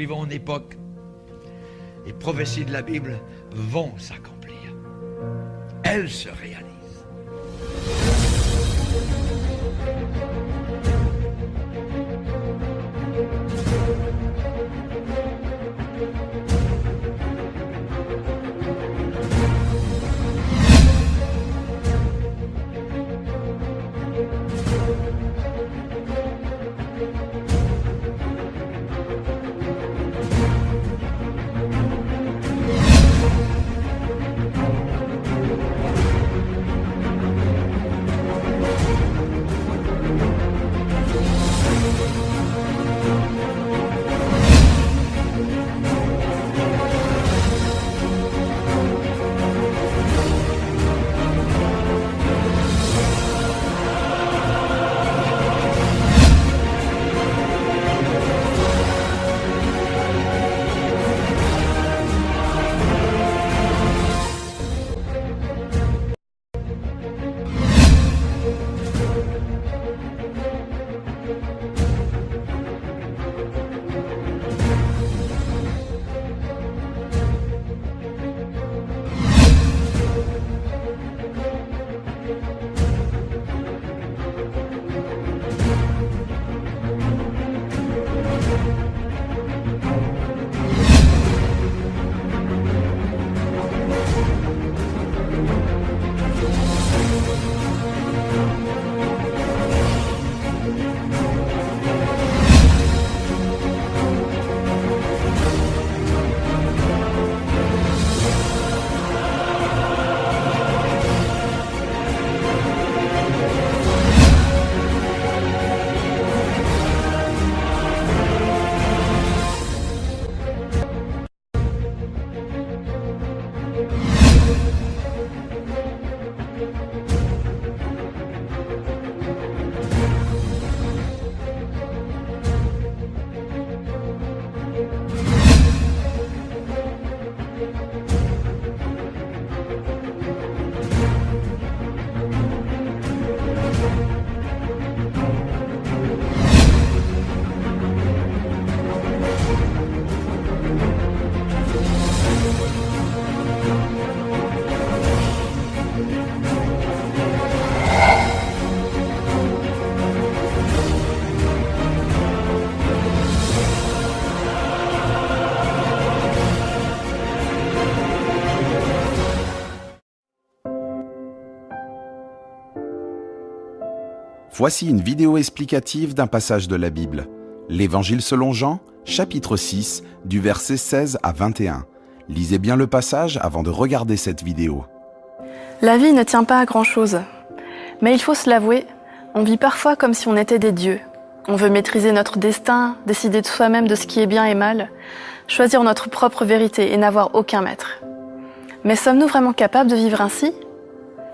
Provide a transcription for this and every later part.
suivant une époque. Les prophéties de la Bible vont s'accomplir. Elles se réalisent. Voici une vidéo explicative d'un passage de la Bible. L'Évangile selon Jean, chapitre 6, du verset 16 à 21. Lisez bien le passage avant de regarder cette vidéo. La vie ne tient pas à grand-chose. Mais il faut se l'avouer, on vit parfois comme si on était des dieux. On veut maîtriser notre destin, décider de soi-même de ce qui est bien et mal, choisir notre propre vérité et n'avoir aucun maître. Mais sommes-nous vraiment capables de vivre ainsi ?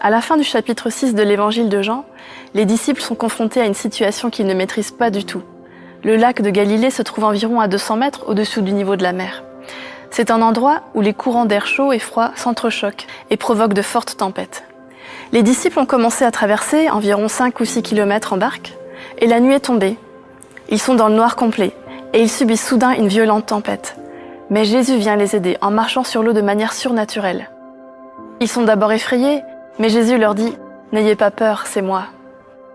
À la fin du chapitre 6 de l'Évangile de Jean, les disciples sont confrontés à une situation qu'ils ne maîtrisent pas du tout. Le lac de Galilée se trouve environ à 200 mètres au-dessous du niveau de la mer. C'est un endroit où les courants d'air chaud et froid s'entrechoquent et provoquent de fortes tempêtes. Les disciples ont commencé à traverser environ 5 ou 6 kilomètres en barque, et la nuit est tombée. Ils sont dans le noir complet, et ils subissent soudain une violente tempête. Mais Jésus vient les aider en marchant sur l'eau de manière surnaturelle. Ils sont d'abord effrayés, mais Jésus leur dit « N'ayez pas peur, c'est moi ».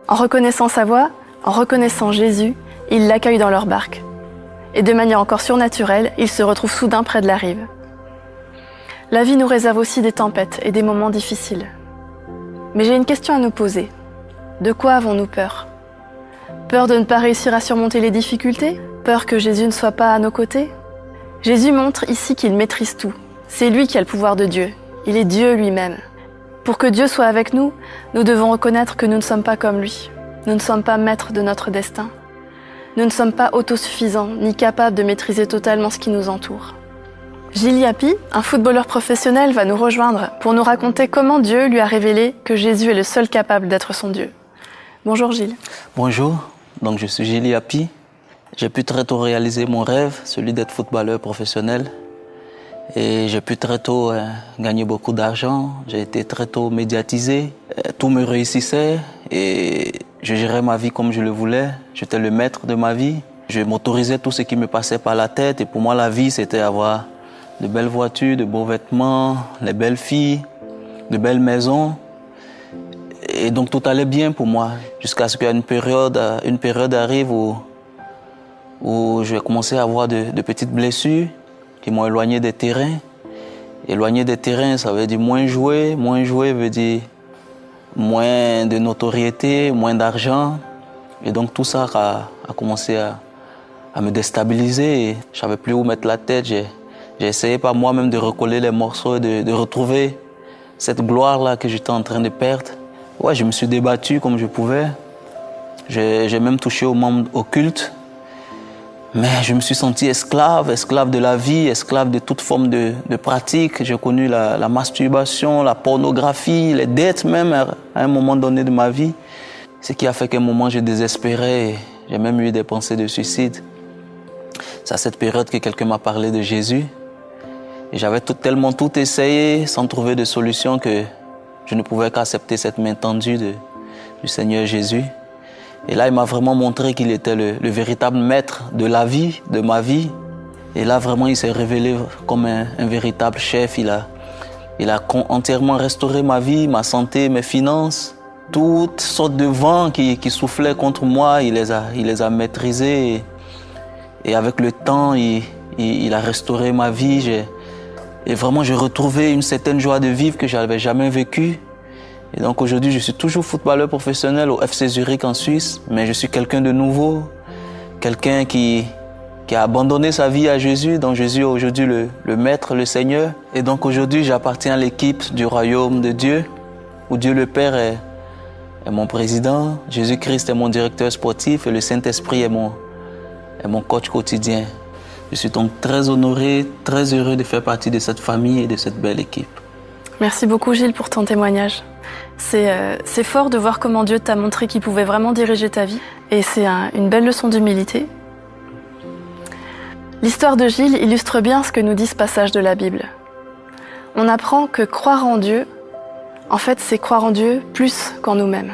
En reconnaissant sa voix, en reconnaissant Jésus, ils l'accueillent dans leur barque. Et de manière encore surnaturelle, ils se retrouvent soudain près de la rive. La vie nous réserve aussi des tempêtes et des moments difficiles. Mais j'ai une question à nous poser. De quoi avons-nous peur ? Peur de ne pas réussir à surmonter les difficultés ? Peur que Jésus ne soit pas à nos côtés ? Jésus montre ici qu'il maîtrise tout. C'est lui qui a le pouvoir de Dieu. Il est Dieu lui-même. Pour que Dieu soit avec nous, nous devons reconnaître que nous ne sommes pas comme lui. Nous ne sommes pas maîtres de notre destin. Nous ne sommes pas autosuffisants, ni capables de maîtriser totalement ce qui nous entoure. Gilles Yapi, un footballeur professionnel, va nous rejoindre pour nous raconter comment Dieu lui a révélé que Jésus est le seul capable d'être son Dieu. Bonjour Gilles. Bonjour, donc je suis Gilles Yapi. J'ai pu très tôt réaliser mon rêve, celui d'être footballeur professionnel. Et j'ai pu très tôt gagner beaucoup d'argent. J'ai été très tôt médiatisé. Tout me réussissait et je gérais ma vie comme je le voulais. J'étais le maître de ma vie. Je m'autorisais tout ce qui me passait par la tête et pour moi la vie c'était avoir de belles voitures, de beaux vêtements, les belles filles, de belles maisons. Et donc tout allait bien pour moi jusqu'à ce qu'une période arrive où je vais commencer à avoir de petites blessures qui m'ont éloigné des terrains. Éloigné des terrains, ça veut dire moins jouer. Moins jouer veut dire moins de notoriété, moins d'argent. Et donc tout ça a commencé à me déstabiliser. Et je ne savais plus où mettre la tête. J'ai essayé par moi-même de recoller les morceaux, de retrouver cette gloire-là que j'étais en train de perdre. Ouais, je me suis débattu comme je pouvais. J'ai même touché aux membres occultes. Mais je me suis senti esclave de la vie, esclave de toute forme de pratique. J'ai connu la masturbation, la pornographie, les dettes même à un moment donné de ma vie. Ce qui a fait qu'à un moment, je désespérais. J'ai même eu des pensées de suicide. C'est à cette période que quelqu'un m'a parlé de Jésus. Et j'avais tellement tout essayé sans trouver de solution que je ne pouvais qu'accepter cette main tendue du Seigneur Jésus. Et là, il m'a vraiment montré qu'il était le véritable maître de la vie, de ma vie. Et là, vraiment, il s'est révélé comme un véritable chef. Il a entièrement restauré ma vie, ma santé, mes finances. Toutes sortes de vents qui soufflaient contre moi, il les a maîtrisés. Et avec le temps, il a restauré ma vie. Et vraiment, j'ai retrouvé une certaine joie de vivre que je n'avais jamais vécue. Et donc aujourd'hui, je suis toujours footballeur professionnel au FC Zurich en Suisse, mais je suis quelqu'un de nouveau, quelqu'un qui a abandonné sa vie à Jésus, dont Jésus est aujourd'hui le Maître, le Seigneur. Et donc aujourd'hui, j'appartiens à l'équipe du royaume de Dieu, où Dieu le Père est mon président, Jésus-Christ est mon directeur sportif et le Saint-Esprit est mon coach quotidien. Je suis donc très honoré, très heureux de faire partie de cette famille et de cette belle équipe. Merci beaucoup Gilles pour ton témoignage. C'est fort de voir comment Dieu t'a montré qu'il pouvait vraiment diriger ta vie et c'est une belle leçon d'humilité. L'histoire de Gilles illustre bien ce que nous dit ce passage de la Bible. On apprend que croire en Dieu, en fait, c'est croire en Dieu plus qu'en nous-mêmes.